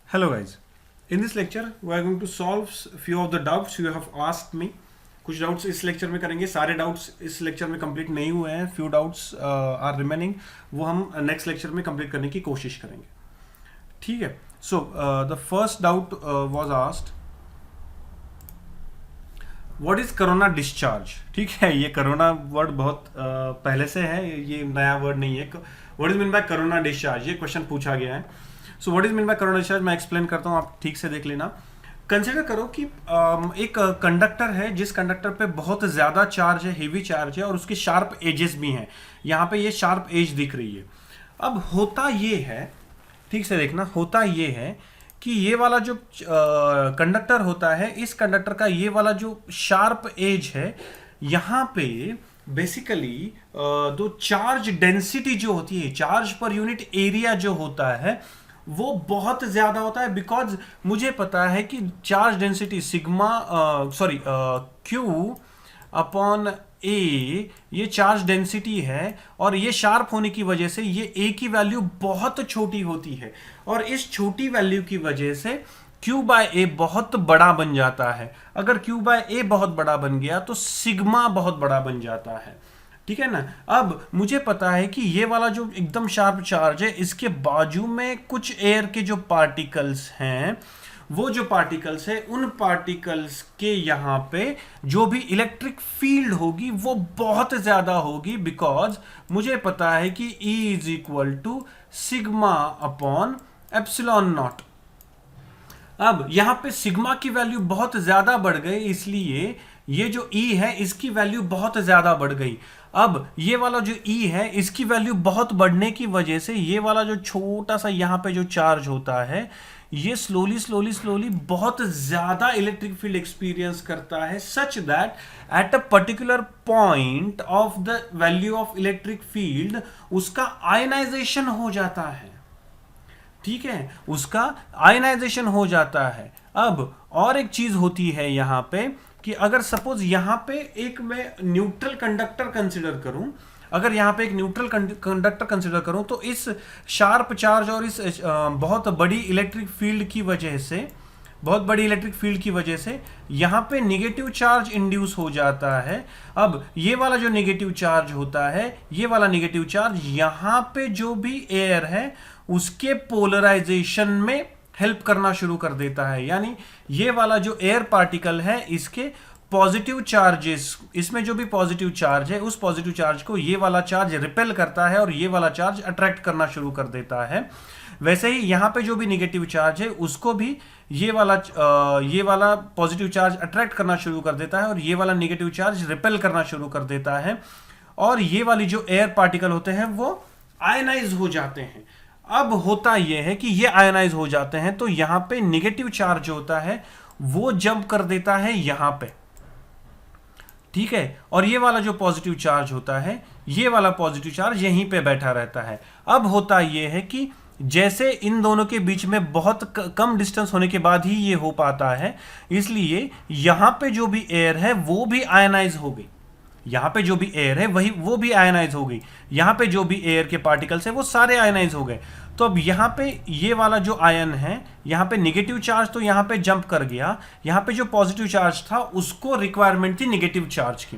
Hello guys. In this lecture we are going to solve few of the doubts you have asked me. कुछ doubts इस lecture में करेंगे, सारे doubts इस lecture में complete नहीं हुए हैं, फ्यू डाउट्स आर रिमेनिंग, वो हम नेक्स्ट लेक्चर में कंप्लीट करने की कोशिश करेंगे. ठीक है. So the first doubt was asked, what is corona discharge. ठीक है, ये कोरोना वर्ड बहुत पहले से है, ये नया वर्ड नहीं है. What is mean by corona discharge, ये क्वेश्चन पूछा गया है. So what is mean by corona discharge मैं एक्सप्लेन करता हूँ, आप ठीक से देख लेना. कंसिडर करो कि एक कंडक्टर है जिस कंडक्टर पे बहुत ज़्यादा चार्ज है, हेवी चार्ज है, और उसके शार्प एजेस भी हैं. यहाँ पे ये शार्प एज दिख रही है. अब होता ये है, ठीक से देखना, होता ये है कि ये वाला जो कंडक्टर होता है, इस कंडक्टर का ये वाला जो शार्प एज है, यहाँ पे बेसिकली दो चार्ज डेंसिटी जो होती है, चार्ज पर यूनिट एरिया जो होता है, वो बहुत ज्यादा होता है. बिकॉज मुझे पता है कि charge density sigma Q upon A, ये चार्ज डेंसिटी है, और ये शार्प होने की वजह से ये ए की वैल्यू बहुत छोटी होती है, और इस छोटी वैल्यू की वजह से क्यू बाय ए बहुत बड़ा बन जाता है. अगर क्यू बाय ए बहुत बड़ा बन गया तो सिग्मा बहुत बड़ा बन जाता है. ठीक है ना. अब मुझे पता है कि ये वाला जो एकदम शार्प चार्ज है, इसके बाजू में कुछ एयर के जो पार्टिकल्स हैं, वो जो पार्टिकल्स है, उन पार्टिकल्स के यहाँ पे जो भी इलेक्ट्रिक फील्ड होगी वो बहुत ज्यादा होगी. बिकॉज मुझे पता है कि E is equal to sigma upon epsilon naught. अब यहां पे सिग्मा की वैल्यू बहुत ज्यादा बढ़ गई, इसलिए ये जो E है इसकी वैल्यू बहुत ज्यादा बढ़ गई. अब ये वाला जो E है, इसकी वैल्यू बहुत बढ़ने की वजह से ये वाला जो छोटा सा यहां पे जो चार्ज होता है, ये स्लोली स्लोली स्लोली बहुत ज्यादा इलेक्ट्रिक फील्ड एक्सपीरियंस करता है, such that at a particular point of the value of electric field उसका आयनाइजेशन हो जाता है. ठीक है, उसका आयनाइजेशन हो जाता है. अब और एक चीज होती है यहां पे कि अगर सपोज यहां पे एक मैं न्यूट्रल कंडक्टर कंसिडर करूं, अगर यहां पे एक न्यूट्रल कंडक्टर कंसिडर करूं, तो इस शार्प चार्ज और इस बहुत बड़ी इलेक्ट्रिक फील्ड की वजह से, यहां पे नेगेटिव चार्ज इंड्यूस हो जाता है. अब ये वाला जो नेगेटिव चार्ज होता है, ये वाला नेगेटिव चार्ज यहां पे जो भी एयर है उसके पोलराइजेशन में हेल्प करना शुरू कर देता है. यानी ये वाला जो एयर पार्टिकल है, इसके पॉजिटिव चार्जेस, इसमें जो भी पॉजिटिव चार्ज है, उस पॉजिटिव चार्ज को ये वाला चार्ज रिपेल करता है और ये वाला चार्ज अट्रैक्ट करना शुरू कर देता है. वैसे ही यहां पे जो भी नेगेटिव चार्ज है उसको भी ये वाला पॉजिटिव चार्ज अट्रैक्ट करना शुरू कर देता है, और ये वाला नेगेटिव चार्ज रिपेल करना शुरू कर देता है, और ये वाली जो एयर पार्टिकल होते हैं वो आयनाइज हो जाते हैं. अब होता यह है कि ये आयनाइज हो जाते हैं, तो यहां पे नेगेटिव चार्ज होता है वो जंप कर देता है यहां पे. ठीक है, और ये वाला जो पॉजिटिव चार्ज होता है, ये वाला पॉजिटिव चार्ज यहीं पे बैठा रहता है. अब होता यह है कि जैसे इन दोनों के बीच में बहुत कम डिस्टेंस होने के बाद ही ये हो पाता है, इसलिए यहां पे जो भी एयर है वो भी आयनाइज हो गई. यहां पे जो भी एयर है वो भी आयनाइज हो गई. यहां पे जो भी एयर के पार्टिकल्स है वो सारे आयनाइज हो गए. तो अब यहां पे ये वाला जो आयन है, यहां पे नेगेटिव चार्ज तो यहां पे जंप कर गया, यहां पे जो पॉजिटिव चार्ज था उसको रिक्वायरमेंट थी नेगेटिव चार्ज की,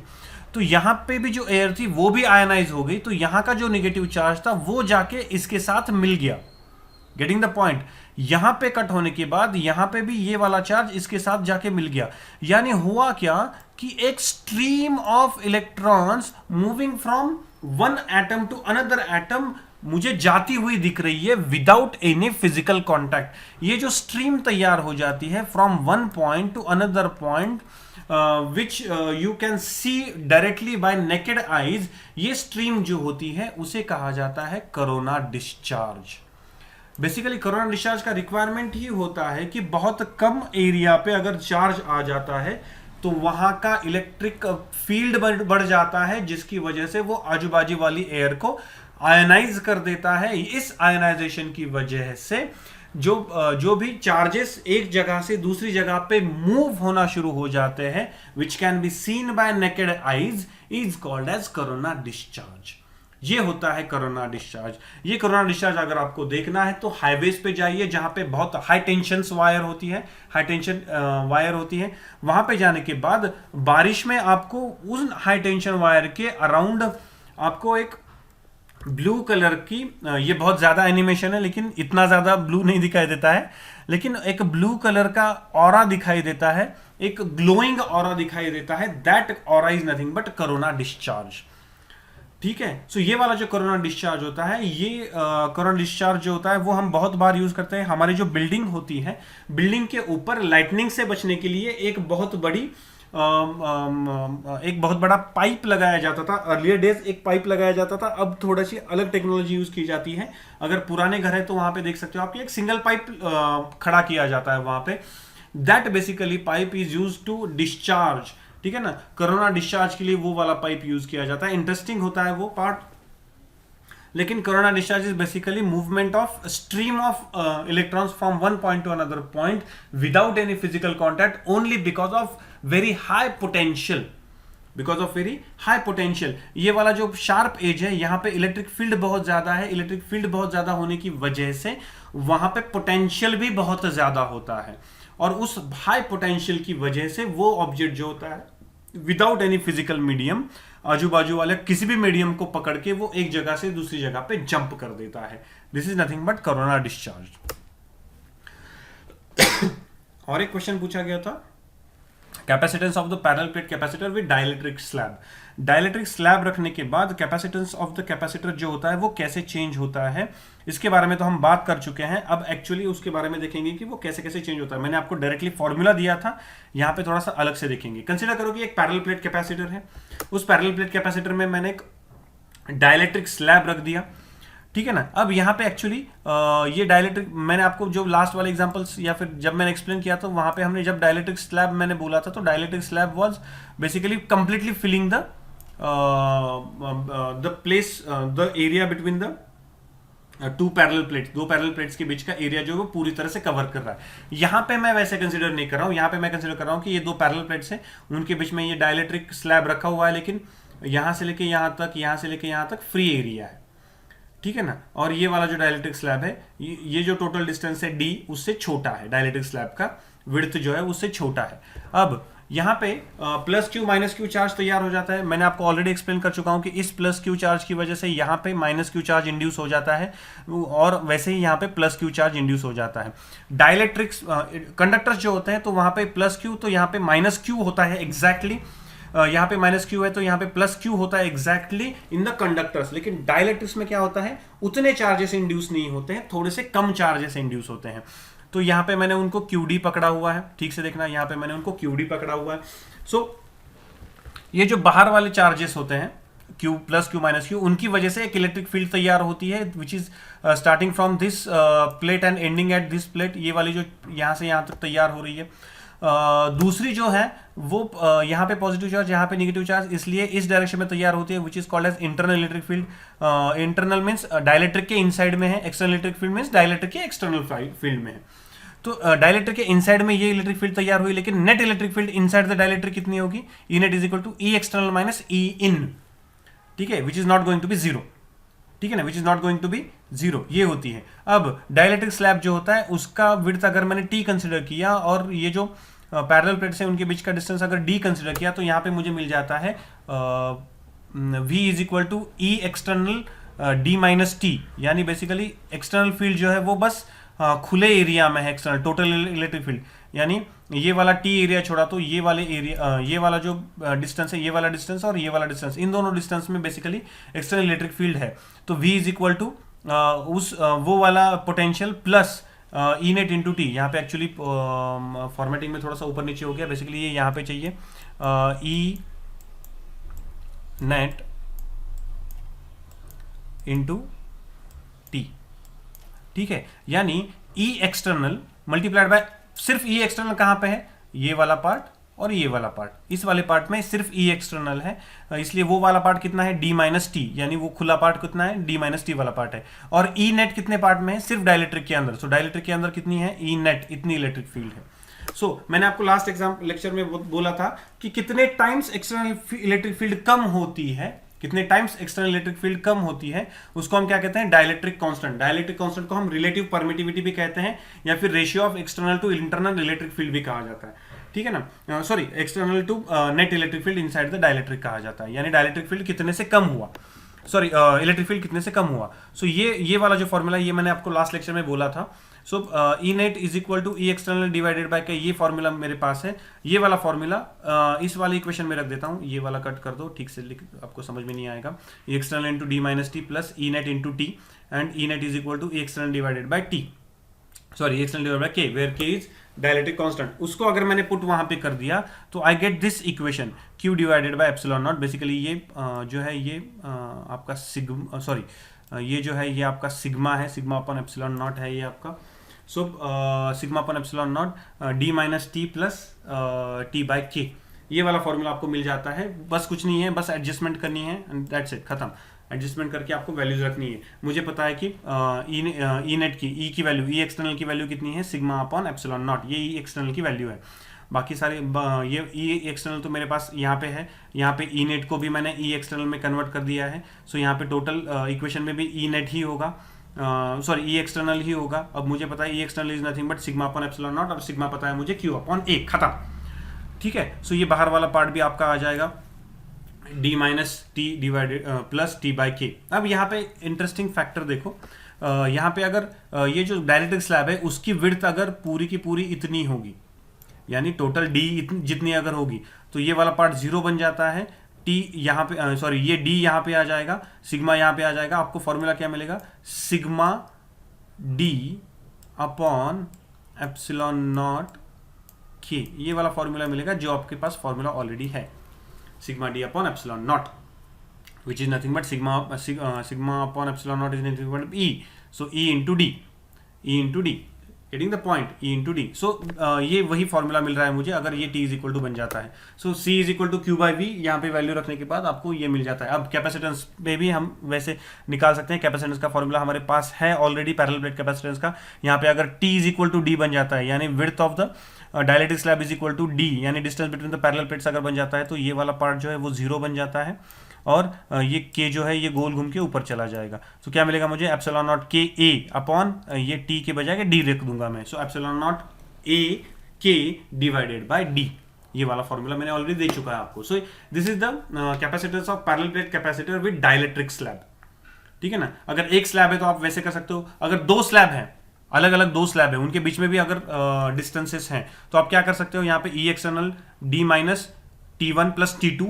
तो यहां पे भी जो एयर थी वो भी आयनाइज हो गई. तो यहां का जो नेगेटिव चार्ज था वो जाके इसके साथ मिल गया. Getting the point. यहां पे कट होने के बाद यहां पे भी ये वाला चार्ज इसके साथ जाके मिल गया. यानी हुआ क्या कि एक stream of electrons moving from one atom to another atom मुझे जाती हुई दिख रही है विदाउट एनी फिजिकल कॉन्टैक्ट. ये जो स्ट्रीम तैयार हो जाती है from one point two another point, which you can see directly by naked eyes, ये स्ट्रीम जो होती है उसे कहा जाता है corona discharge. Basically corona discharge का रिक्वायरमेंट ही होता है कि बहुत कम एरिया पे अगर चार्ज आ जाता है तो वहां का इलेक्ट्रिक फील्ड बढ़ जाता है, जिसकी वजह से वो आजू बाजू वाली एयर को आयनाइज कर देता है. इस आयनाइजेशन की वजह से जो भी चार्जेस एक जगह से दूसरी जगह पे मूव होना शुरू हो जाते हैं, which can be seen by naked eyes, is called as corona discharge. ये होता है कोरोना डिस्चार्ज। ये कोरोना डिस्चार्ज अगर आपको देखना है तो हाईवेज पे जाइए जहां पे बहुत हाई टेंशन वायर होती है, हाई टेंशन वायर होती है। वहां पे जाने के बाद बारिश में आपको उस हाई टेंशन वायर के अराउंड आपको एक ब्लू कलर की, ये बहुत ज्यादा एनिमेशन है लेकिन इतना ज्यादा ब्लू नहीं दिखाई देता है, लेकिन एक ब्लू कलर का ऑरा दिखाई देता है, एक ग्लोइंग ऑरा दिखाई देता है। That aura is nothing but corona discharge. ठीक है, सो ये वाला जो कोरोना डिस्चार्ज होता है, ये कोरोना डिस्चार्ज जो होता है वो हम बहुत बार यूज करते हैं। हमारी जो बिल्डिंग होती है, बिल्डिंग के ऊपर लाइटनिंग से बचने के लिए एक बहुत बड़ा पाइप लगाया जाता था। अर्लियर डेज एक पाइप लगाया जाता था, अब थोड़ा सी अलग टेक्नोलॉजी यूज की जाती है। अगर पुराने घर है तो वहां पे देख सकते हो आपकी एक सिंगल पाइप खड़ा किया जाता है वहां पे। That basically pipe is use to discharge, ठीक है ना, कोरोना डिस्चार्ज के लिए वो वाला पाइप यूज किया जाता है। इंटरेस्टिंग होता है वो पार्ट। लेकिन corona discharge is basically movement of stream of electrons from one point two another point without any physical contact, only because of very high potential, because of very high potential. ये वाला जो sharp as है, यहां पे electric field बहुत ज्यादा है। Electric field बहुत ज्यादा होने की वजह से वहां पे पोटेंशियल भी बहुत ज्यादा होता है, और उस हाई पोटेंशियल की वजह से वो ऑब्जेक्ट जो होता है विदाउट एनी फिजिकल मीडियम, आजू बाजू वाले किसी भी मीडियम को पकड़ के वो एक जगह से दूसरी जगह पे जंप कर देता है। This is nothing but corona discharge. और एक क्वेश्चन पूछा गया था, capacitance of the parallel plate capacitor with dielectric slab. Dielectric slab रखने के बाद कैपेसिटेंस ऑफ द कैपेसिटर जो होता है वो कैसे चेंज होता है, इसके बारे में तो हम बात कर चुके हैं। अब एक्चुअली उसके बारे में देखेंगे कि वो कैसे कैसे चेंज होता है। मैंने आपको डायरेक्टली फॉर्मूला दिया था, यहाँ पे थोड़ा सा अलग से देखेंगे। कंसीडर करो कि एक पैरेलल प्लेट कैपेसिटर है, उस पैरेलल प्लेट कैपेसिटर में मैंने एक डाइलेक्ट्रिक स्लैब रख दिया, ठीक है ना। अब यहाँ पे एक्चुअली ये डाइलेक्ट्रिक, मैंने आपको जो लास्ट वाले एग्जांपल्स या फिर जब मैंने एक्सप्लेन किया तो वहां पे हमने जब डाइलेक्ट्रिक स्लैब मैंने बोला था, तो dielectric slab was basically completely filling the place, the area between the two parallel plates, दो पैरेलल प्लेट्स के बीच का एरिया जो वो पूरी तरह से कवर कर रहा है। यहाँ पे मैं वैसे कंसिडर नहीं कर रहा हूँ, यहाँ पे मैं कंसिडर कर रहा हूँ कि ये दो पैरेलल प्लेट्स हैं, उनके बीच में ये डाइलेक्ट्रिक स्लैब रखा हुआ है, लेकिन यहाँ से लेके यहाँ तक, यहाँ से लेके यहाँ तक फ्री एरिया है, ठीक है ना। और ये वाला जो डाइलेक्ट्रिक स्लैब है, ये जो टोटल डिस्टेंस है d, उससे छोटा है, डाइलेक्ट्रिक स्लैब का विड्थ जो है उससे छोटा है। अब यहाँ पे plus Q minus Q charge तैयार हो जाता है। मैंने आपको ऑलरेडी एक्सप्लेन कर चुका हूँ कि इस प्लस क्यू चार्ज की वजह से यहाँ पे माइनस क्यू चार्ज इंड्यूस हो जाता है, और वैसे ही यहाँ पे प्लस क्यू चार्ज इंड्यूस हो जाता है। डाइलेक्ट्रिक कंडक्टर्स जो होते हैं, तो वहाँ पे प्लस क्यू, तो यहाँ पे माइनस क्यू होता है एग्जैक्टली। यहाँ पे माइनस क्यू है तो यहाँ पे प्लस क्यू होता है एग्जैक्टली इन द कंडक्टर्स। लेकिन डाइलेक्ट्रिक्स में क्या होता है, उतने चार्जेस इंड्यूस नहीं होते हैं, थोड़े से कम चार्जेस इंड्यूस होते हैं। तो यहाँ पे मैंने उनको QD पकड़ा हुआ है, ठीक से देखना, यहाँ पे मैंने उनको QD पकड़ा हुआ है। सो ये जो बाहर वाले चार्जेस होते हैं, Q plus Q minus Q, उनकी वजह से एक इलेक्ट्रिक फील्ड तैयार होती है, which is starting from this plate and ending at this plate. ये वाली जो यहाँ से यहाँ तक तैयार हो रही है। दूसरी जो है वो यहाँ पे पॉजिटिव चार्ज, यहाँ पे नेगेटिव चार्ज, इसलिए इस डायरेक्शन में तैयार होती है, which is called as internal electric field. Internal means dielectric के इनसाइड में है, external electric field means dielectric के एक्सटर्नल फील्ड में है। तो डाइलेक्ट्रिक के इनसाइड में ये इलेक्ट्रिक फील्ड तैयार हुई, लेकिन net electric field inside the dielectric कितनी होगी, E net is equal to E external minus E in, ठीक है, which is not going to be zero, ठीक है ना, which is not going to be zero, ये होती है। अब डाइलेक्ट्रिक स्लैब जो होता है उसका विड्थ अगर मैंने टी कंसिडर किया, और ये जो पैरेलल प्लेट्स हैं उनके बीच का डिस्टेंस अगर d कंसिडर किया, तो यहाँ पे मुझे मिल जाता है v is equal to E external d minus T, यानी बेसिकली एक्सटर्नल फील्ड जो है वो बस खुले एरिया में है, एक्सटर्नल टोटल इलेक्ट्रिक फील्ड, यानी ये वाला t एरिया छोड़ा तो ये वाले एरिया, ये वाला जो डिस्टेंस है, ये वाला डिस्टेंस और ये वाला डिस्टेंस, इन दोनों डिस्टेंस में बेसिकली एक्सटर्नल इलेक्ट्रिक फील्ड है। तो v इज इक्वल टू उस वो वाला potential plus E net into T. यहाँ पे एक्चुअली फॉर्मेटिंग में थोड़ा सा ऊपर नीचे हो गया, बेसिकली ये यहाँ पे चाहिए ई नेट इंटू टी, ठीक है, यानी ई एक्सटर्नल मल्टीप्लाइड बाय, सिर्फ ई एक्सटर्नल कहाँ पे है, ये वाला पार्ट और ये वाला पार्ट, इस वाले पार्ट में सिर्फ ई एक्सटर्नल है, इसलिए वो वाला पार्ट कितना है, डी माइनस टी, यानी वो खुला पार्ट कितना है, डी माइनस टी वाला पार्ट है। और ई नेट कितने पार्ट में है, सिर्फ डाइलेक्ट्रिक के अंदर, सो डाइलेक्ट्रिक के अंदर कितनी है, ई नेट, इतनी इलेक्ट्रिक फील्ड है। सो मैंने आपको लास्ट एग्जाम लेक्चर में बोला था कि कितने टाइम्स एक्सटर्नल इलेक्ट्रिक फील्ड कम होती है, कितने टाइम्स एक्सटर्नल इलेक्ट्रिक फील्ड कम होती है उसको हम क्या कहते हैं, डाइलेक्ट्रिक कांस्टेंट। डाइलेक्ट्रिक कांस्टेंट को हम रिलेटिव परमिटिविटी भी कहते हैं या फिर ratio of external to internal electric field भी कहा जाता है, ठीक है ना, sorry external to net electric field inside the dielectric कहा जाता है, यानी डाइलेक्ट्रिक फील्ड कितने से कम हुआ, सॉरी इलेक्ट्रिक फील्ड कितने से कम हुआ। सो ये वाला जो फॉर्मूला ये मैंने आपको लास्ट लेक्चर में बोला था। So E net is equal to E external divided by K, ये फॉर्मूला मेरे पास है। ये वाला फॉर्मूला इस वाले इक्वेशन में रख देता हूं, ये वाला कट कर दो, ठीक से आपको समझ में नहीं आएगा। E external into D minus T plus E net into T and E net is equal to E external divided by T, sorry external divided by K, where K is dielectric constant. उसको अगर मैंने put वहां पे कर दिया तो I get this equation Q divided by epsilon naught. Basically ये जो है ये आपका सिग्मा, सॉरी ये जो है ये आपका सिग्मा है, सिग्मा अपॉन एप्सिलॉन नॉट है ये आपका। So sigma upon epsilon naught D minus T plus T by K, ये वाला फॉर्मूला आपको मिल जाता है। बस कुछ नहीं है, बस एडजस्टमेंट करनी है एंड दैट्स इट, खत्म। एडजस्टमेंट करके आपको वैल्यूज रखनी है। मुझे पता है कि ई नेट की ई की वैल्यू, ई एक्सटर्नल की वैल्यू कितनी है, सिग्मा अपॉन एप्सिलॉन नॉट, ये ई एक्सटर्नल की वैल्यू है। बाकी सारे ये ई एक्सटर्नल तो मेरे पास यहाँ पे है, यहाँ पे ई नेट को भी मैंने ई एक्सटर्नल में कन्वर्ट कर दिया है। सो यहाँ पे टोटल इक्वेशन में भी ई नेट ही होगा, सॉरी ई एक्सटर्नल ही होगा। अब मुझे पता है E external is nothing but sigma upon epsilon naught, अब सिग्मा पता है मुझे क्यू अपॉन ए, खत्म, ठीक है। सो ये बाहर वाला पार्ट भी आपका आ जाएगा, D minus T divided plus T by के। अब यहाँ पे इंटरेस्टिंग फैक्टर देखो, यहाँ पे अगर ये जो डायलेक्ट्रिक स्लैब है उसकी विड्थ अगर पूरी की पूरी इतनी होगी, यानी टोटल डी जितनी अगर होगी, तो ये वाला पार्ट 0 बन जाता है। टी यहाँ पे, सॉरी ये डी यहाँ पे आ जाएगा, सिग्मा यहाँ पे आ जाएगा। आपको फॉर्मूला क्या मिलेगा, sigma D upon epsilon not के, ये वाला फॉर्मूला मिलेगा जो आपके पास फॉर्मूला ऑलरेडी है, sigma d upon epsilon naught, which is nothing but sigma upon epsilon naught is nothing but E. So E into D, E into D, getting the point, E into D. So ये वही formula मिल रहा है मुझे अगर ये T is equal to बन जाता है। So C is equal to Q by V, यहाँ पे वैल्यू रखने के बाद आपको ये मिल जाता है। अब कैपेसिटेंस पे भी हम वैसे निकाल सकते हैं, कैपेसिटेंस का फॉर्मूला हमारे पास है ऑलरेडी पैरेलल प्लेट कैपेसिटेंस का। यहाँ पे अगर T is equal to D बन जाता है, यानी width of the dielectric slab is equal to D, यानी distance between the parallel plates अगर बन जाता है तो ये वाला पार्ट जो है वो 0 बन जाता है और ये के जो है ये गोल घूम के ऊपर चला जाएगा। तो क्या मिलेगा मुझे, एप्सिलॉन नॉट के ए अपॉन ये टी के बजाय डी रख दूंगा मैं। सो एप्सिलॉन नॉट ए के डिवाइडेड बाय डी, ये वाला फॉर्मूला मैंने ऑलरेडी दे चुका है आपको। सो this is the capacitance of parallel plate capacitor with dielectric slab, ठीक है ना। अगर एक स्लैब है तो आप वैसे कर सकते हो, अगर दो स्लैब है, अलग अलग दो स्लैब है, उनके बीच में भी अगर डिस्टेंसेस हैं तो आप क्या कर सकते हो, यहाँ पे E external D minus T one plus T two,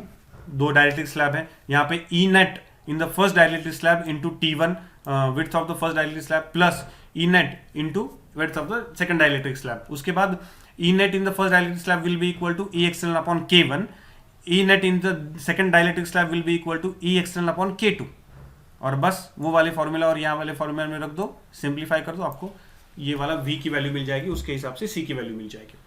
दो डायलेक्ट्रिक स्लैब है, यहाँ पे E net in the first dielectric slab into T one width of the first dielectric slab plus E net into width of the second dielectric slab. उसके बाद E net in the first dielectric slab will be equal to E external upon K one, E net in the second dielectric slab will be equal to E external upon K two, और बस वो वाले formula और यहाँ वाले formula में रख दो, सिंप्लीफाई कर दो, आपको ये वाला V की वैल्यू मिल जाएगी, उसके हिसाब से C की वैल्यू मिल जाएगी।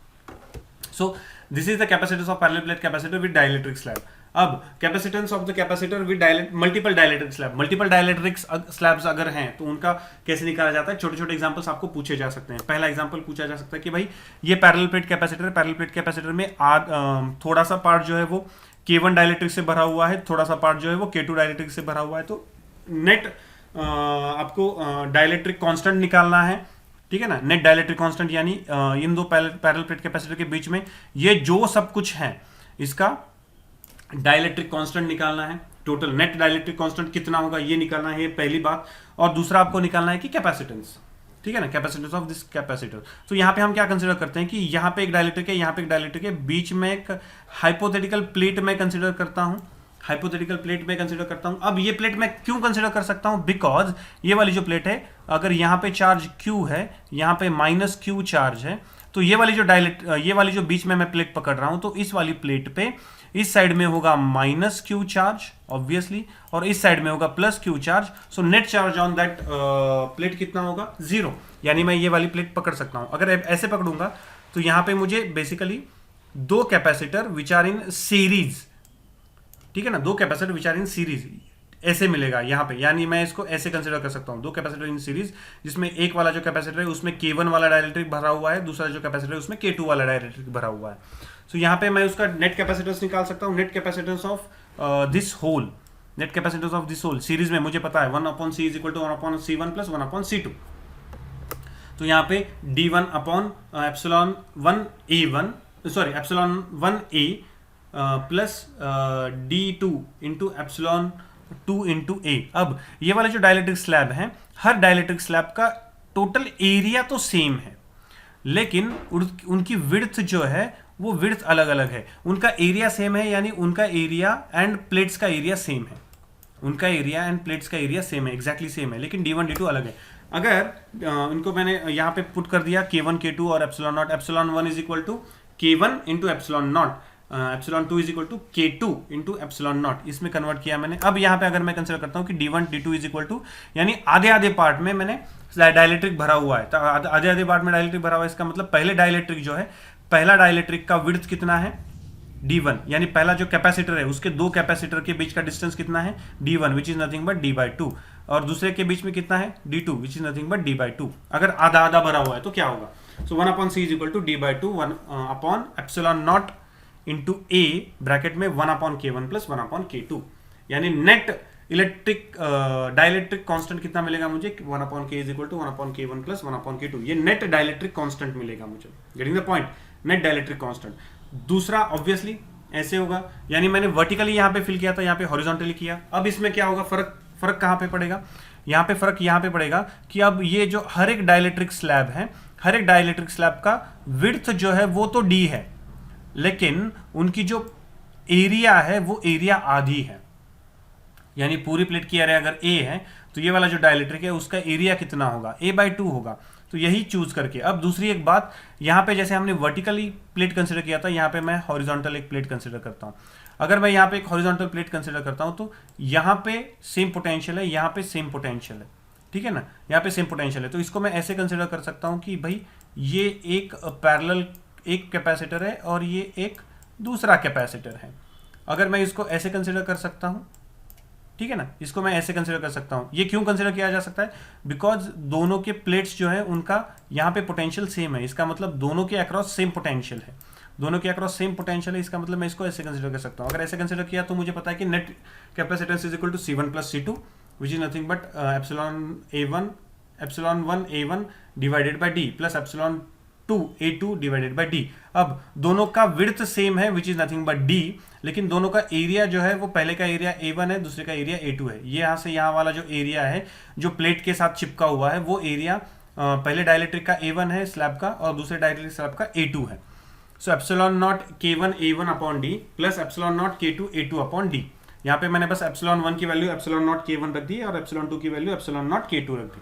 So this is the capacitance of parallel plate capacitor with dielectric slab. अब capacitance of the capacitor with multiple dielectric slab, multiple dielectric slabs अगर हैं तो उनका कैसे निकाला जाता है, छोटे छोटे एग्जांपल्स आपको पूछे जा सकते हैं। पहला एग्जांपल पूछा जा सकता है कि भाई ये पैरेलल प्लेट कैपेसिटर है, पैरेलल प्लेट कैपेसिटर में थोड़ा सा पार्ट जो है वो K1 डाइलेक्ट्रिक से भरा हुआ है, थोड़ा सा पार्ट जो है वो K2 डाइलेक्ट्रिक से भरा हुआ है। तो नेट आपको डाइलेक्ट्रिक कांस्टेंट निकालना है, ठीक है ना, नेट डायलेक्ट्रिक कांस्टेंट, यानी इन दो पैरेलल प्लेट कैपेसिटर के बीच में ये जो सब कुछ है इसका डायलेक्ट्रिक कांस्टेंट निकालना है। टोटल नेट डायलेक्ट्रिक कांस्टेंट कितना होगा ये निकालना है, पहली बात। और दूसरा आपको निकालना है कि कैपेसिटेंस, ठीक है ना, कैपेसिटेंस ऑफ दिस कैपेसिटर। तो यहाँ पे हम क्या कंसीडर करते हैं कि यहाँ पे एक डायलेक्ट्रिक है, यहाँ पे एक डायलेक्ट्रिक है, बीच में एक हाइपोथेटिकल प्लेट में कंसीडर करता हूँ, हाइपोथेटिकल प्लेट में कंसीडर करता हूं। अब ये प्लेट मैं क्यों कंसीडर कर सकता हूं, बिकॉज ये वाली जो प्लेट है अगर यहाँ पे चार्ज Q है, यहाँ पे माइनस Q चार्ज है, तो ये वाली जो ये वाली जो बीच में मैं प्लेट पकड़ रहा हूं, तो इस वाली प्लेट पे इस साइड में होगा माइनस Q चार्ज ऑब्वियसली, और इस साइड में होगा plus Q charge. So net charge on that plate कितना होगा, 0, यानी मैं ये वाली प्लेट पकड़ सकता हूं। अगर ऐसे पकड़ूंगा तो यहाँ पे मुझे बेसिकली दो capacitor which are in series, ठीक है ना, दो capacitor which are in series ऐसे मिलेगा यहाँ पे, यानी मैं इसको ऐसे कंसीडर कर सकता हूँ, दो कैपेसिटर इन सीरीज, जिसमें एक वाला जो कैपेसिटर है उसमें K1 वाला डायलेक्ट्रिक भरा हुआ है, दूसरा जो कैपेसिटर है उसमें K2 वाला डायलेक्ट्रिक भरा हुआ है। सो यहाँ पे मैं उसका नेट कैपेसिटेंस निकाल सकता हूँ, net capacitance of this whole, net capacitance of this whole series में मुझे पता है 1/c is equal to 1/c1 plus 1/c2। तो यहाँ पे d1 upon epsilon 1a1 sorry epsilon 1a plus d2 into epsilon 2 into a। अब ये वाले जो डाइलेक्ट्रिक स्लैब हैं, हर डाइलेक्ट्रिक स्लैब का टोटल एरिया तो सेम है, लेकिन उनकी विड्थ जो है वो विड्थ अलग अलग है। उनका एरिया सेम है, यानी उनका एरिया एंड प्लेट्स का एरिया सेम है, उनका एरिया एंड प्लेट्स का एरिया सेम है, एग्जैक्टली सेम है, लेकिन d1 d2 अलग है। अगर इनको मैंने यहाँ पे पुट कर दिया k1 k2 और epsilon naught, epsilon 1 is equal to k1 into epsilon naught, epsilon 2 is equal to k2 into epsilon naught, इसमें कन्वर्ट किया मैंने। अब यहाँ पे अगर मैं कंसिडर करता हूँ कि d1 d2 is equal to, यानी आधे आधे पार्ट में मैंने डाइलेक्ट्रिक भरा हुआ है, तो आधे आधे पार्ट में डाइलेक्ट्रिक भरा हुआ है, इसका मतलब पहले डाइलेक्ट्रिक जो है, पहला डाइलेक्ट्रिक का विड्थ कितना है d1, यानी पहला जो कैपेसिटर है उसके दो कैपेसिटर के बीच का डिस्टेंस कितना है d1 which is nothing but d/2, और दूसरे के बीच में कितना है d2 which is nothing but d/2। अगर आधा आधा भरा हुआ है तो क्या होगा, so 1/c is equal to d/2 1 upon epsilon naught into a bracket में 1/k1 प्लस 1/k2, यानी नेट इलेक्ट्रिक डाइलेक्ट्रिक कांस्टेंट कितना मिलेगा मुझे, 1/k is equal to 1/k1 plus 1/k2। ये नेट डाइलेक्ट्रिक कांस्टेंट मिलेगा मुझे, getting the point, net dielectric constant. दूसरा obviously ऐसे होगा, यानी मैंने वर्टिकली यहाँ पे फिल किया था, यहाँ पे हॉरिजॉन्टली किया। अब इसमें क्या होगा, फर्क कहाँ पे पड़ेगा, यहाँ पे फर्क यहाँ पे पड़ेगा कि अब ये जो हर एक डाइलेक्ट्रिक स्लैब है, हर एक डाइलेक्ट्रिक स्लैब का विड्थ जो है वो तो d है, लेकिन उनकी जो एरिया है वो एरिया आधी है, यानी पूरी प्लेट की एरिया अगर a है तो ये वाला जो डाइलेक्ट्रिक है उसका एरिया कितना होगा, a/2 होगा। तो यही चूज करके, अब दूसरी एक बात, यहाँ पे जैसे हमने वर्टिकली प्लेट कंसिडर किया था, यहाँ पे मैं हॉरिजॉन्टल एक प्लेट कंसिडर करता हूँ। अगर मैं यहाँ पे एक हॉरिजॉन्टल प्लेट कंसिडर करता हूँ तो यहाँ पे सेम पोटेंशियल है, यहाँ पे सेम पोटेंशियल है, ठीक है ना, यहाँ पे सेम पोटेंशियल है। तो इसको मैं ऐसे कंसिडर कर सकता हूँ कि भाई ये एक पैरेलल एक कैपेसिटर है और ये एक दूसरा कैपेसिटर है। अगर मैं इसको ऐसे कंसिडर कर सकता हूँ, ठीक है ना, इसको मैं ऐसे कंसिडर कर सकता हूँ। ये क्यों कंसिडर किया जा सकता है, बिकॉज दोनों के प्लेट्स जो है उनका यहाँ पे पोटेंशियल सेम है, इसका मतलब दोनों के अक्रॉस सेम पोटेंशियल है, दोनों के अक्रॉस सेम पोटेंशियल है, इसका मतलब मैं इसको ऐसे कंसिडर कर सकता हूँ। अगर ऐसे कंसिडर किया तो मुझे पता है कि net capacitance is equal to C1 plus C2 which is nothing but epsilon 1a1 divided by d plus epsilon 2a2 divided by d। अब दोनों का विड्थ सेम है which is nothing but d, लेकिन दोनों का एरिया जो है वो पहले का एरिया a1 है, दूसरे का एरिया a2 है। ये यहाँ से यहाँ वाला जो एरिया है जो प्लेट के साथ चिपका हुआ है वो एरिया पहले डाइलेक्ट्रिक का a1 है स्लैब का, और दूसरे डाइलेक्ट्रिक स्लैब का a2 है। So epsilon naught k1 a1 upon d plus epsilon naught k2 a2 upon d। यहाँ पे मैंने बस एप्सिलॉन 1 की वैल्यू एप्सिलॉन नॉट k1 रख दी और एप्सिलॉन 2 की वैल्यू एप्सिलॉन नॉट k2 रख दी।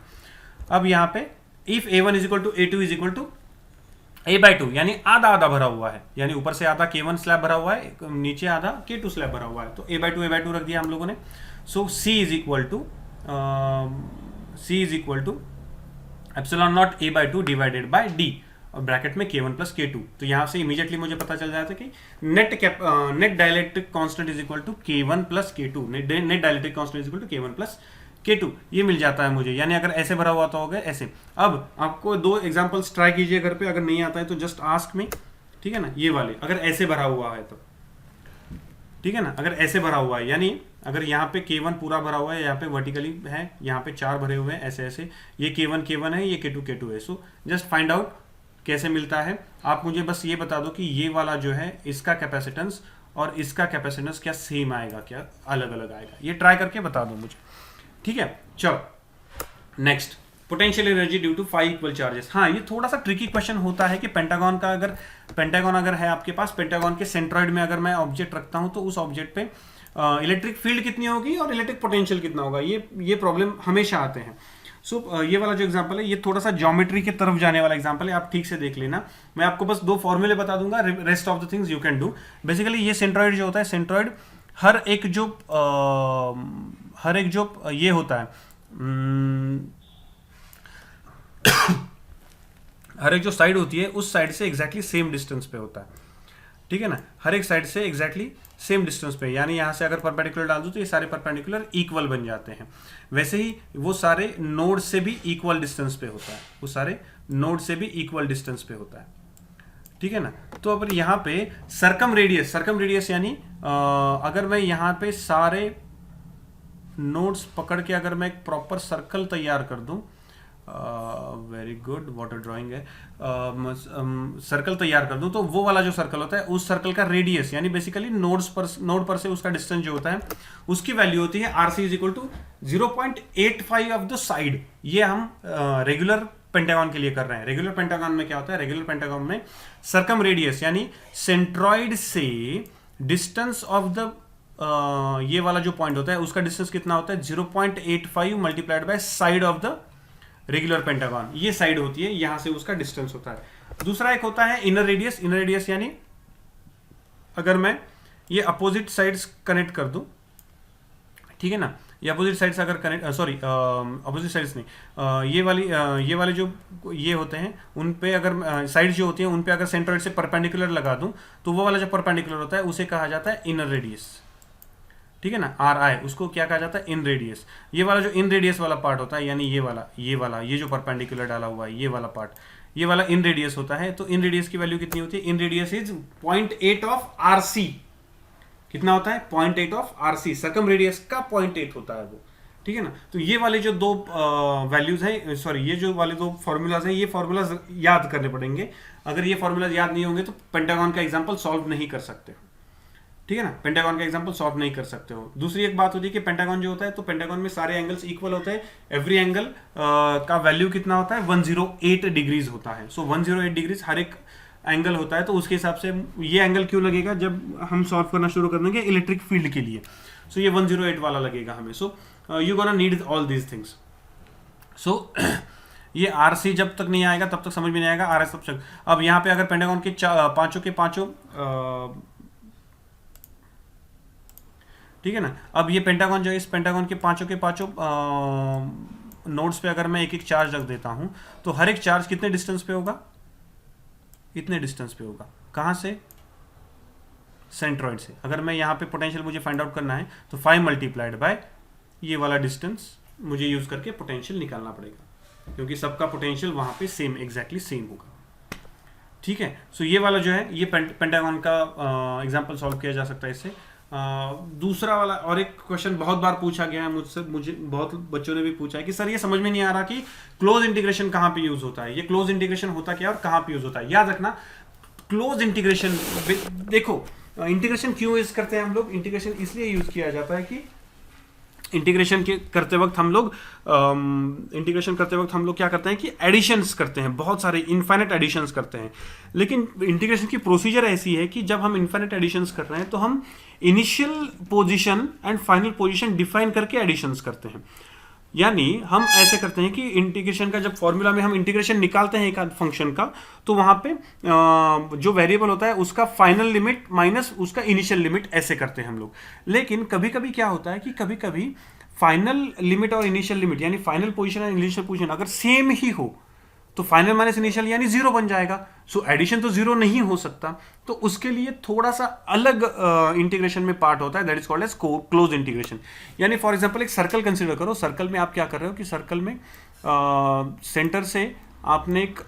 अब यहाँ पे if a1 is equal to a2 is equal to a/2, यानी आधा आधा भरा हुआ है, यानी ऊपर से आधा k1 स्लैब भरा हुआ है, नीचे आधा k2 स्लैब भरा हुआ है, तो a/2 रख दिया हम लोगों ने। So c is equal to epsilon naught a/2 divided by d और ब्रैकेट में k1 प्लस k2। तो यहाँ से इमीडिएटली मुझे पता चल जाता है कि net dielectric constant is equal to k1 plus k2, net dielectric constant is equal to k1 plus k2, ये मिल जाता है मुझे। यानी अगर ऐसे भरा हुआ तो हो गया ऐसे। अब आपको दो एग्जांपल्स ट्राई कीजिए घर पे, अगर नहीं आता है तो जस्ट आस्क मी, ठीक है ना। ये वाले अगर ऐसे भरा हुआ है तो ठीक है ना, अगर ऐसे भरा हुआ है, यानी अगर यहाँ पे k1 पूरा भरा हुआ है, यहाँ पे वर्टिकली है, यहाँ पे 4 भरे हुए हैं ऐसे ऐसे, ये k1 है, ये k2 है। सो जस्ट फाइंड आउट कैसे मिलता है। आप मुझे बस ये बता दो कि ये वाला जो है इसका कैपेसिटेंस और इसका कैपेसिटेंस क्या सेम आएगा, क्या अलग अलग आएगा, ये ट्राई करके बता दो मुझे, ठीक है। चलो next, potential energy due to 5 equal charges. हाँ, ये थोड़ा सा ट्रिकी क्वेश्चन होता है कि पेंटागन का अगर पेंटागन अगर है आपके पास, पेंटागन के सेंट्रॉइड में अगर मैं ऑब्जेक्ट रखता हूं तो उस ऑब्जेक्ट पे इलेक्ट्रिक फील्ड कितनी होगी और इलेक्ट्रिक पोटेंशियल कितना होगा, ये प्रॉब्लम हमेशा आते हैं। सो ये वाला जो एग्जांपल है ये थोड़ा सा ज्योमेट्री की तरफ जाने वाला एग्जांपल है, आप ठीक से देख लेना। मैं आपको बस 2 फॉर्मूले बता दूंगा, rest of the things you can do. Basically ये सेंट्रॉइड जो होता है, सेंट्रॉइड हर एक जो ये होता है हर एक जो साइड होती है उस साइड से एग्जैक्टली सेम डिस्टेंस पे होता है, ठीक है ना। हर एक साइड से एग्जैक्टली सेम डिस्टेंस पे, यानी यहाँ से अगर परपेंडिकुलर डाल दूँ तो ये सारे परपेंडिकुलर इक्वल बन जाते हैं। वैसे ही वो सारे नोड से भी इक्वल डिस्टेंस पे होता है, वो सारे नोड से भी इक्वल डिस्टेंस पे होता है, ठीक है ना। तो अब यहाँ पे सर्कम रेडियस यानी अगर मैं यहाँ पे सारे नोड्स पकड़ के अगर मैं एक प्रॉपर सर्कल तैयार कर दूं, वेरी गुड, वाटर ड्राइंग है, सर्कल तैयार कर दूं, तो वो वाला जो सर्कल होता है उस सर्कल का रेडियस यानी बेसिकली नोड पर से उसका डिस्टेंस जो होता है उसकी वैल्यू होती है RC is equal to 0.85 of the side. ये हम रेगुलर पेंटागन के लिए कर रहे हैं। रेगुलर पेंटागन में क्या होता है, रेगुलर पेंटागन में सर्कम रेडियस यानी सेंट्रॉइड से डिस्टेंस ऑफ द ये वाला जो पॉइंट होता है उसका डिस्टेंस कितना होता है 0.85 multiplied by side of the regular pentagon. ये साइड होती है, यहां से उसका डिस्टेंस होता है। दूसरा एक होता है इनर रेडियस। इनर रेडियस यानी अगर मैं ये अपोजिट साइड्स कनेक्ट कर दूं, ठीक है ना, ये अपोजिट साइड्स अगर कनेक्ट, सॉरी अपोजिट साइड्स नहीं, ये वाले जो ये होते हैं उन पे अगर साइड्स जो होती हैं उन पे अगर सेंट्रॉइड से परपेंडिकुलर लगा दूं तो वो वाला जो परपेंडिकुलर होता है उसे कहा जाता है इनर रेडियस, ठीक है ना, आर आई, उसको क्या कहा जाता है इन रेडियस। ये वाला जो इन रेडियस वाला पार्ट होता है यानी ये जो परपेंडिकुलर डाला हुआ है ये वाला पार्ट, ये वाला इन रेडियस होता है। तो इन रेडियस की वैल्यू कितनी होती है, इन रेडियस इज 0.8 ऑफ आरसी। कितना होता है 0.8 ऑफ आरसी, सर्कम रेडियस का 0.8 होता है वो, ठीक है ना। तो ये वाले जो दो वैल्यूज हैं, सॉरी ये जो वाले दो फॉर्मूलाज हैं, ये फॉर्मूलाज याद करने पड़ेंगे। अगर ये फॉर्मूलाज याद नहीं होंगे तो पेंटागन का एग्जांपल सॉल्व नहीं कर सकते, ठीक है ना, पेंटागन का एग्जांपल सॉल्व नहीं कर सकते हो। दूसरी एक बात होती है कि पेंटागन जो होता है तो पेंटागन में सारे एंगल्स इक्वल होते हैं। एवरी एंगल का वैल्यू कितना होता है 108 डिग्रीज होता है। सो 108 डिग्रीज हर एक एंगल होता है। तो उसके हिसाब से ये एंगल क्यों लगेगा जब हम सॉल्व करना शुरू कर देंगे इलेक्ट्रिक फील्ड के लिए। सो ये 108 वाला लगेगा हमें। So you gonna need all these things. So ये आरसी जब तक नहीं आएगा तब तक समझ में नहीं आएगा, आरएस तब तक। अब यहाँ पे अगर पेंटागन के पांचों के पांचों, ठीक है ना, अब ये पेंटागन जो है इस पेंटागन के पांचों नोड्स पे अगर मैं एक एक चार्ज रख देता हूं तो हर एक चार्ज कितने डिस्टेंस पे होगा, इतने डिस्टेंस पे होगा। कहां से, सेंट्रॉइड से। अगर मैं यहाँ पे पोटेंशियल मुझे फाइंड आउट करना है तो 5 मल्टीप्लाइड बाय ये वाला डिस्टेंस मुझे यूज करके पोटेंशियल निकालना पड़ेगा, क्योंकि सबका पोटेंशियल वहां पे सेम, एग्जैक्टली सेम होगा, ठीक है। सो ये वाला जो है ये पेंटागन का एग्जांपल सॉल्व किया जा सकता है इससे। दूसरा वाला और एक क्वेश्चन बहुत बार पूछा गया है मुझे बहुत बच्चों ने भी पूछा है कि सर ये समझ में नहीं आ रहा कि क्लोज इंटीग्रेशन कहाँ पे यूज होता है, ये क्लोज इंटीग्रेशन होता क्या है और कहाँ पे यूज होता है। याद रखना क्लोज इंटीग्रेशन, देखो इंटीग्रेशन क्यों यूज करते हैं हम लोग, इंटीग्रेशन इसलिए यूज किया जाता है कि इंटीग्रेशन करते वक्त हम लोग क्या करते हैं कि एडिशंस करते हैं, बहुत सारे इनफाइनाइट एडिशंस करते हैं। लेकिन इंटीग्रेशन की प्रोसीजर ऐसी है कि जब हम इनफाइनाइट एडिशंस कर रहे हैं तो हम initial position and final position define करके एडिशंस करते हैं। यानी हम ऐसे करते हैं कि इंटीग्रेशन का जब फॉर्मूला में हम इंटीग्रेशन निकालते हैं एक फंक्शन का, तो वहां पे जो वेरिएबल होता है उसका फाइनल लिमिट माइनस उसका इनिशियल लिमिट, ऐसे करते हैं हम लोग। लेकिन कभी कभी क्या होता है कि कभी कभी फाइनल लिमिट और इनिशियल लिमिट यानी फाइनल पोजीशन और इनिशियल पोजीशन अगर सेम ही हो तो फाइनल माइनस इनिशियल यानी 0 बन जाएगा। सो एडिशन तो 0 नहीं हो सकता, तो उसके लिए थोड़ा सा अलग इंटीग्रेशन में पार्ट होता है, that is called as close integration. यानी फॉर एग्जांपल एक सर्कल कंसीडर करो। सर्कल में आप क्या कर रहे हो कि सर्कल में सेंटर से आपने एक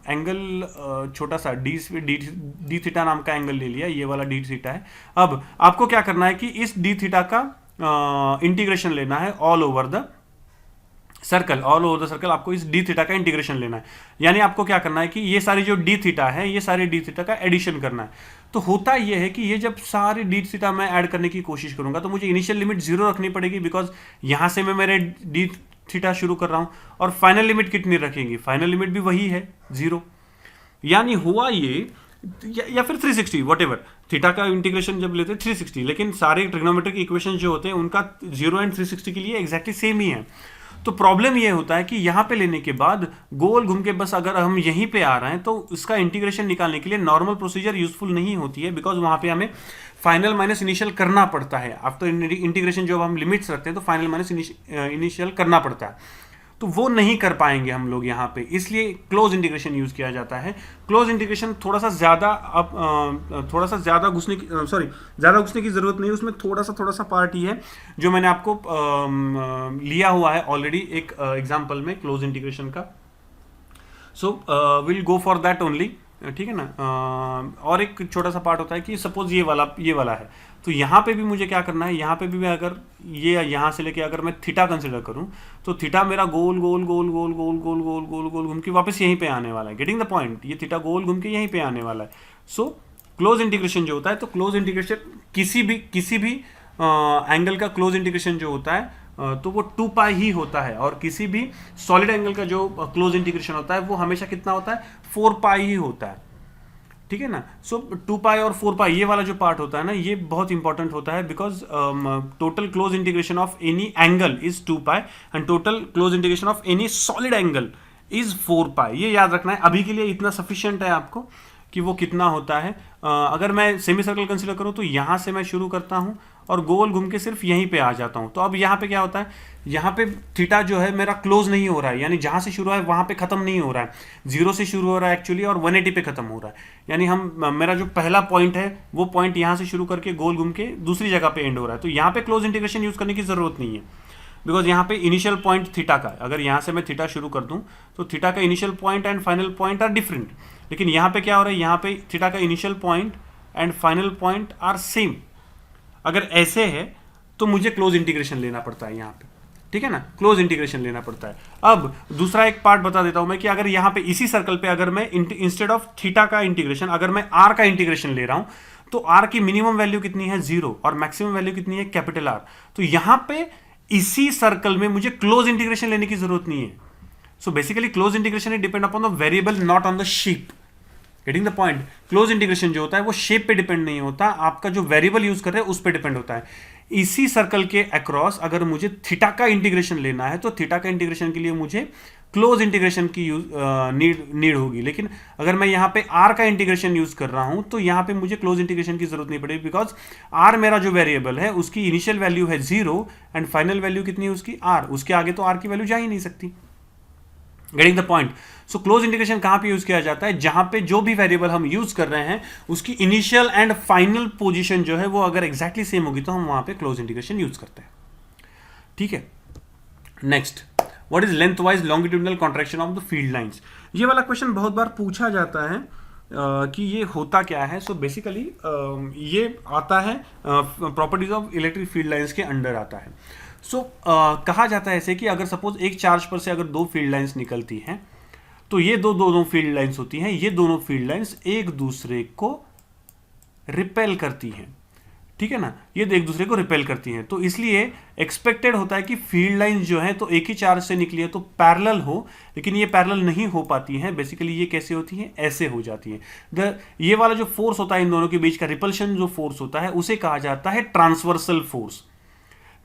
एंगल छोटा सा डी थीटा नाम का एंगल ले लिया, ये वाला डी थीटा है। अब आपको क्या करना है कि इस डी थीटा का इंटीग्रेशन लेना है all over the circle, all over the circle आपको इस डी थीटा का इंटीग्रेशन लेना है। यानी आपको क्या करना है कि ये सारी जो डी थीटा है ये सारे डी थीटा का एडिशन करना है। तो होता ये है कि ये जब सारे डी थीटा मैं ऐड करने की कोशिश करूंगा तो मुझे इनिशियल लिमिट 0 रखनी पड़ेगी, बिकॉज यहां से मैं मेरे डी थीटा शुरू कर रहा हूं। और फाइनल लिमिट कितनी रखेंगे, फाइनल लिमिट भी वही है 0। यानी हुआ ये, या फिर 360 व्हाटएवर, थीटा का इंटीग्रेशन जब लेते हैं 360, लेकिन सारे ट्रिग्नोमेट्रिक इक्वेशन जो होते हैं उनका 0 एंड 360 के लिए एग्जैक्टली सेम ही है। तो प्रॉब्लम ये होता है कि यहां पे लेने के बाद गोल घूम के बस अगर हम यहीं पे आ रहे हैं तो इसका इंटीग्रेशन निकालने के लिए नॉर्मल प्रोसीजर यूजफुल नहीं होती है, बिकॉज वहां पे हमें फाइनल माइनस इनिशियल करना पड़ता है। आफ्टर इंटीग्रेशन जो हम लिमिट्स रखते हैं तो फाइनल माइनस इनिशियल करना पड़ता है, तो वो नहीं कर पाएंगे हम लोग यहाँ पे, इसलिए क्लोज इंटीग्रेशन यूज किया जाता है। क्लोज इंटीग्रेशन थोड़ा सा ज्यादा घुसने की जरूरत नहीं, उसमें थोड़ा सा पार्ट ही है जो मैंने आपको लिया हुआ है ऑलरेडी एक एग्जांपल में क्लोज इंटीग्रेशन का। So will go for that only, ठीक है ना। और एक छोटा सा पार्ट होता है कि सपोज ये वाला है, तो यहाँ पे भी मुझे क्या करना है, यहाँ पे भी मैं अगर ये यहाँ से लेके अगर मैं थीटा कंसिडर करूँ तो थीटा मेरा गोल गोल गोल गोल गोल गोल गोल गोल गोल घूम के वापस यहीं पे आने वाला है। गेटिंग द पॉइंट, ये थीटा गोल घूम के यहीं पे आने वाला है। सो क्लोज इंटीग्रेशन जो होता है, तो क्लोज इंटीग्रेशन किसी भी एंगल का क्लोज इंटीग्रेशन जो होता है तो वो 2 पाई ही होता है, और किसी भी सॉलिड एंगल का जो क्लोज इंटीग्रेशन होता है वो हमेशा कितना होता है, 4 पाई ही होता है। ठीक है ना। सो 2 पाई और 4 पाई ये वाला जो पार्ट होता है ना, ये बहुत इंपॉर्टेंट होता है, because total close integration of any angle is 2 pi and total close integration of any solid angle is 4 पाई। ये याद रखना है, अभी के लिए इतना सफिशिएंट है आपको कि वो कितना होता है। अगर मैं सेमी सर्कल कंसीडर करूं तो यहां से मैं शुरू करता हूं और गोल घूम के सिर्फ यहीं पे आ जाता हूं। तो अब यहाँ पे क्या होता है, यहाँ पे थीटा जो है मेरा क्लोज नहीं हो रहा है, यानी जहां से शुरू है वहां पे खत्म नहीं हो रहा है, 0 से शुरू हो रहा है एक्चुअली और 180 पे खत्म हो रहा है। यानी मेरा जो पहला पॉइंट है वो पॉइंट यहाँ से शुरू करके गोल घूम के दूसरी जगह पे एंड हो रहा है। तो यहाँ पे क्लोज इंटीग्रेशन यूज करने की जरूरत नहीं है, बिकॉज यहाँ पे इनिशियल पॉइंट थीटा का, अगर यहाँ से मैं थीटा शुरू कर दूं तो थीटा का initial point and final point are different. लेकिन यहाँ पे क्या हो रहा है, यहाँ पे थीटा का initial point and final point are same. अगर ऐसे है तो मुझे क्लोज इंटीग्रेशन लेना पड़ता है यहाँ पे, ठीक है ना, क्लोज इंटीग्रेशन लेना पड़ता है। अब दूसरा एक पार्ट बता देता हूं मैं कि अगर यहाँ पे इसी सर्कल पे अगर मैं इंस्टेड ऑफ थीटा का इंटीग्रेशन अगर मैं आर का इंटीग्रेशन ले रहा हूं तो आर की मिनिमम वैल्यू कितनी है, 0, और मैक्सिमम वैल्यू कितनी है, कैपिटल आर। तो यहाँ पे इसी सर्कल में मुझे क्लोज इंटीग्रेशन लेने की जरूरत नहीं है। So basically close integration depend upon the variable not on the shape. Getting the point. Close integration जो होता है वो शेप पे डिपेंड नहीं होता, आपका जो वेरिएबल यूज कर रहे हैं उस पर डिपेंड होता है। इसी सर्कल के अक्रॉस अगर मुझे थीटा का इंटीग्रेशन लेना है तो थीटा का इंटीग्रेशन के लिए मुझे क्लोज इंटीग्रेशन की नीड होगी। लेकिन अगर मैं यहाँ पे आर का इंटीग्रेशन यूज कर रहा हूं तो यहाँ पे मुझे क्लोज इंटीग्रेशन की जरूरत नहीं पड़ेगी, बिकॉज आर मेरा जो वेरिएबल है उसकी इनिशियल वैल्यू है 0 एंड फाइनल वैल्यू कितनी है उसकी, आर। उसके आगे तो आर की वैल्यू जा ही नहीं सकती। Getting the point. So close integration कहां पे यूज किया जाता है, जहां पे जो भी वेरिएबल हम यूज कर रहे हैं उसकी इनिशियल एंड फाइनल पोजीशन जो है वो अगर एग्जैक्टली सेम होगी तो हम वहां पे क्लोज इंटीग्रेशन यूज करते हैं। ठीक है। Next, what is length wise longitudinal contraction of the field lines. ये वाला क्वेश्चन बहुत बार पूछा जाता है कि ये होता क्या है। सो बेसिकली ये आता है properties of electric field lines के अंडर आता है। सो कहा जाता है ऐसे कि अगर सपोज एक चार्ज पर से अगर 2 फील्ड लाइंस निकलती हैं तो ये दोनों फील्ड लाइंस होती हैं, ये दोनों फील्ड लाइंस एक दूसरे को रिपेल करती हैं। ठीक है ना, ये एक दूसरे को रिपेल करती हैं। तो इसलिए एक्सपेक्टेड होता है कि फील्ड लाइंस जो है तो एक ही चार्ज से निकली है तो पैरेलल हो, लेकिन ये पैरेलल नहीं हो पाती हैं। बेसिकली ये कैसे होती हैं, ऐसे हो जाती हैं। ये वाला जो फोर्स होता है इन दोनों के बीच का, रिपल्शन जो फोर्स होता है उसे कहा जाता है ट्रांसवर्सल फोर्स।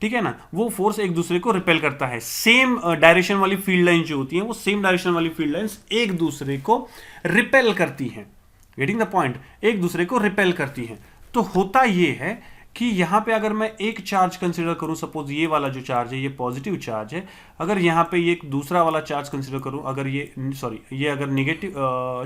ठीक है ना, वो फोर्स एक दूसरे को रिपेल करता है। सेम डायरेक्शन वाली फील्ड लाइन जो होती हैं वो सेम डायरेक्शन वाली फील्ड लाइंस एक दूसरे को रिपेल करती हैं। गेटिंग द पॉइंट, एक दूसरे को रिपेल करती हैं। तो होता ये है कि यहां पे अगर मैं एक चार्ज कंसीडर करूं, सपोज ये वाला जो चार्ज है ये पॉजिटिव चार्ज है, अगर यहां पे ये एक दूसरा वाला चार्ज कंसीडर करूं, अगर ये अगर निगेटिव,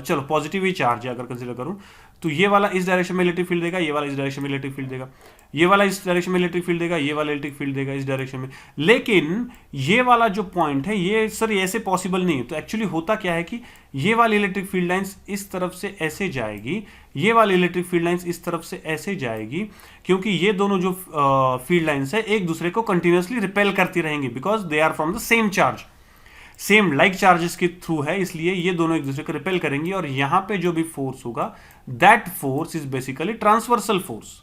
चलो पॉजिटिव ही चार्ज है अगर कंसीडर करूं, तो ये वाला इस डायरेक्शन में इलेक्ट्रिक फील्ड देगा, ये वाला इस डायरेक्शन में इलेक्ट्रिक फील्ड देगा, ये वाला इस डायरेक्शन में इलेक्ट्रिक फील्ड देगा, ये वाला इलेक्ट्रिक फील्ड देगा इस डायरेक्शन में। लेकिन ये वाला जो पॉइंट है ये सर ऐसे पॉसिबल नहीं है। तो एक्चुअली होता क्या है कि ये वाली इलेक्ट्रिक फील्ड लाइंस इस तरफ से ऐसे जाएगी, ये वाली इलेक्ट्रिक फील्ड लाइंस इस तरफ से ऐसे जाएगी, क्योंकि ये दोनों जो फील्ड लाइंस है एक दूसरे को कंटिन्यूअसली रिपेल करती रहेंगी, because they are from the same charge, same like charges के थ्रू है, इसलिए ये दोनों एक दूसरे को रिपेल करेंगी। और यहां पे जो भी फोर्स होगा that force is basically transversal force.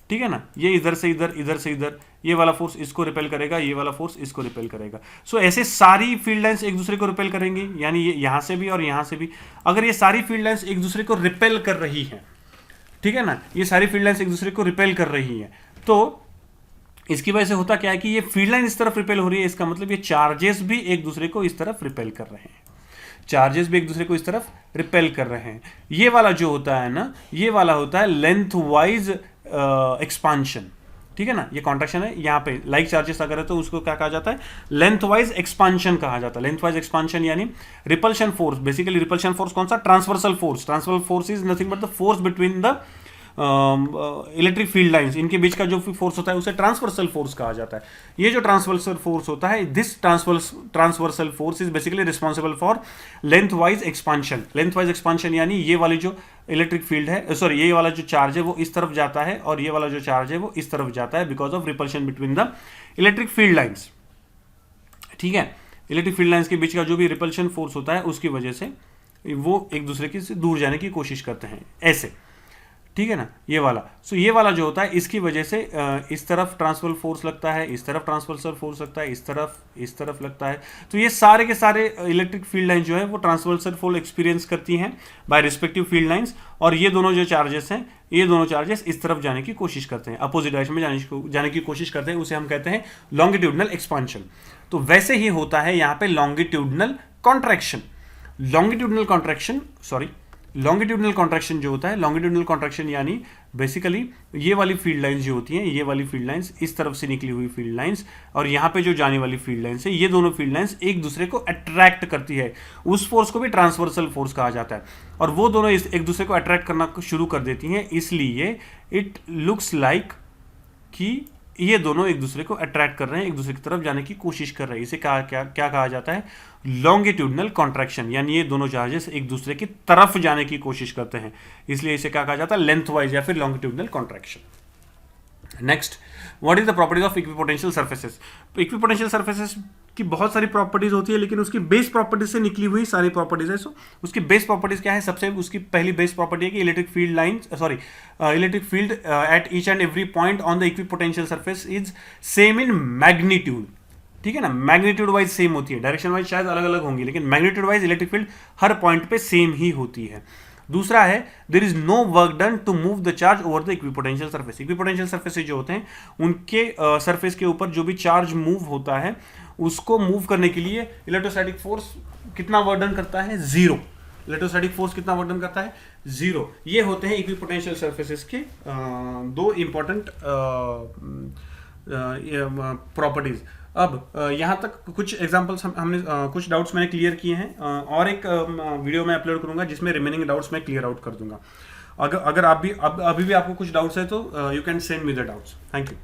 ठीक है ना, ये इधर से इधर, इधर से इधर, ये वाला फोर्स इसको रिपेल करेगा, ये वाला फोर्स इसको रिपेल करेगा। सो ऐसे सारी फील्ड लाइंस एक दूसरे को रिपेल करेंगी, यानी ये यहां से भी और यहां से भी। अगर ये सारी फील्ड लाइंस एक दूसरे को रिपेल कर रही है, ठीक है ना, ये सारी फील्ड लाइंस एक दूसरे को रिपेल कर रही है, तो इसकी वजह से होता क्या है कि ये फील्ड लाइन इस तरफ रिपेल हो रही है, इसका मतलब ये चार्जेस भी एक दूसरे को इस तरफ रिपेल कर रहे हैं, चार्जेस भी एक दूसरे को इस तरफ रिपेल कर रहे हैं। ये वाला जो होता है ना, ये वाला होता है लेंथ वाइज एक्सपांशन। ठीक है ना, ये कॉन्ट्रैक्शन है। यहाँ पे लाइक चार्जेस अगर है तो उसको क्या कहा जाता है, लेंथ वाइज एक्सपांशन कहा जाता है। लेंथ वाइज एक्सपांशन यानी repulsion force, basically repulsion force कौन सा, transversal force. Transversal force is nothing but the force between the electric field lines, इनके बीच का जो फोर्स होता है उसे ट्रांसवर्सल फोर्स कहा जाता है। ये जो ट्रांसवर्सल फोर्स होता है, this transversal force is basically responsible for length wise expansion. Length wise expansion यानी ये वाली जो इलेक्ट्रिक फील्ड है, सॉरी, ये वाला जो चार्ज है वो इस तरफ जाता है और ये वाला जो चार्ज है वो इस तरफ जाता है because of repulsion between the electric field lines. ठीक है, इलेक्ट्रिक फील्ड लाइंस के बीच का जो भी रिपल्शन फोर्स होता है उसकी वजह से वो एक दूसरे के से दूर जाने की कोशिश करते हैं, ऐसे। ठीक है ना, ये वाला। सो ये वाला जो होता है इसकी वजह से इस तरफ ट्रांसवर्सल फोर्स लगता है, इस तरफ ट्रांसवर्सल फोर्स लगता है, इस तरफ लगता है। तो ये सारे के सारे इलेक्ट्रिक फील्ड लाइन जो है वो ट्रांसवर्सल फोर्स एक्सपीरियंस करती हैं बाय रिस्पेक्टिव फील्ड लाइंस, और ये दोनों जो चार्जेस हैं, ये दोनों चार्जेस इस तरफ जाने की कोशिश करते हैं, अपोजिट डायरेक्शन में जाने की कोशिश करते हैं, उसे हम कहते हैं लॉन्गिट्यूडनल एक्सपांशन। तो वैसे ही होता है यहाँ पे लॉन्गिट्यूडनल कॉन्ट्रैक्शन। लॉन्गिट्यूडनल कॉन्ट्रैक्शन जो होता है, लॉन्गिट्यूडनल कॉन्ट्रैक्शन यानी बेसिकली ये वाली फील्ड लाइंस जो होती हैं, ये वाली फील्ड लाइंस, इस तरफ से निकली हुई फील्ड लाइंस और यहाँ पे जो जाने वाली फील्ड लाइंस है, ये दोनों फील्ड लाइंस एक दूसरे को अट्रैक्ट करती है। उस फोर्स को भी ट्रांसवर्सल फोर्स कहा जाता है, और वो दोनों एक दूसरे को अट्रैक्ट करना शुरू कर देती हैं, इसलिए इट लुक्स लाइक कि ये दोनों एक दूसरे को अट्रैक्ट कर रहे हैं, एक दूसरे की तरफ जाने की कोशिश कर रहे हैं। इसे क्या कहा जाता है? लॉन्गिट्यूडनल कॉन्ट्रैक्शन, यानी ये दोनों चार्जेस एक दूसरे की तरफ जाने की कोशिश करते हैं, इसलिए इसे क्या कहा जाता है? लेंथ वाइज या फिर longitudinal contraction. Next, what is the properties of equipotential surfaces? Equipotential surfaces की बहुत सारी प्रॉपर्टीज होती है, लेकिन उसकी बेस प्रॉपर्टीज से निकली हुई सारी प्रॉपर्टीज है। सो उसकी बेस प्रॉपर्टीज क्या है? सबसे उसकी पहली बेस प्रॉपर्टी है कि electric field at each and every point on the equipotential surface is same in magnitude. ठीक है ना, मैग्नीट्यूड वाइज सेम होती है, डायरेक्शन वाइज शायद अलग अलग होंगी, लेकिन मैग्नीट्यूड वाइज इलेक्ट्रिक फील्ड हर पॉइंट पे सेम ही होती है। दूसरा है, there is no work done to move the charge over the equipotential surface. Equipotential surface जो होते हैं उनके सरफेस के ऊपर जो भी चार्ज मूव होता है उसको मूव करने के लिए इलेक्ट्रोस्टैटिक फोर्स कितना वर्क डन करता है? जीरो। इलेक्ट्रोस्टैटिक फोर्स कितना वर्क डन करता है? जीरो। ये होते हैं इक्विपोटेंशियल सर्फेसेस के दो इंपॉर्टेंट प्रॉपर्टीज। अब यहाँ तक कुछ एग्जांपल्स हमने कुछ डाउट्स मैंने क्लियर किए हैं, और एक वीडियो मैं अपलोड करूंगा जिसमें रिमेनिंग डाउट्स मैं क्लियर आउट कर दूंगा। अगर आप भी अभी भी आपको कुछ डाउट्स है तो you can send me the doubts. Thank you.